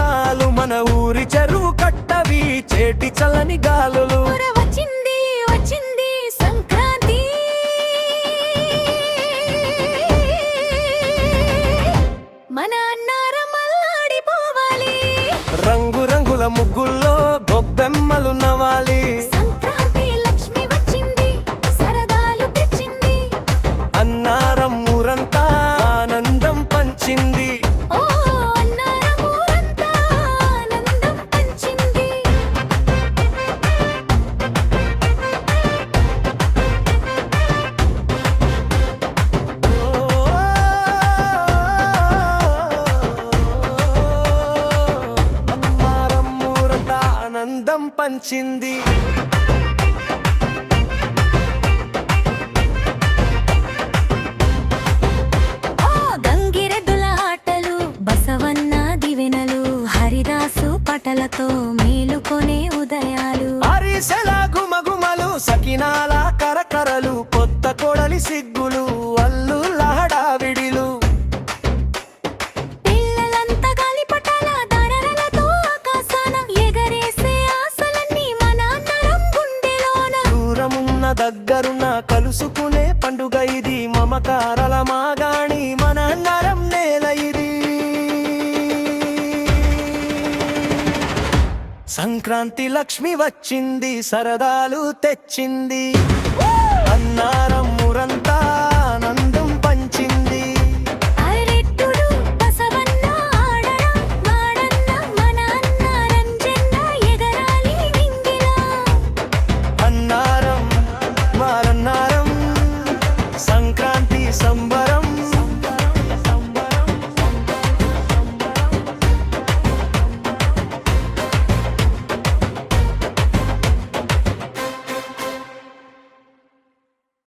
పథకాలు మన ఊరి చెరువు కట్టవి చేటి చల్లని గాలులు వచ్చింది వచ్చింది సంక్రాంతి మన అన్నారం అల్లాడిపోవాలి రంగు రంగుల ముగ్గుల్లో గొబ్బెమ్మలు నవాలి సంక్రాంతి లక్ష్మి వచ్చింది సరదాలు తెచ్చింది అన్నారం ఊరంతా ఆనందం పంచింది ఓ అన్నారం ఊరంతా ఆనందం పంచింది అన్నారం ఊరంతా ఆనందం పంచింది గంగిరెద్దుల ఆటలు బసవన్న దివెనలు హరిదాసు పటలతో మేలుకొనే ఉదయాలు అరిసెల గుమగుమలు సకినాల కరకరలు కొత్త కొడలి సిగ్గులు అల్లుల హడావిడిలు పిల్లలంతా గాలిపటాల దాడరలతో ఆకాశాన ఎగరేసే ఆశలన్నీ మన అన్నరం గుండెలోన దూరమున్న దగ్గరున్న కలుసుకునే పండుగ ఇది మమకారల మాగాణి మన నరం నేల ఇది సంక్రాంతి లక్ష్మి వచ్చింది సరదాలు తెచ్చింది అన్నారం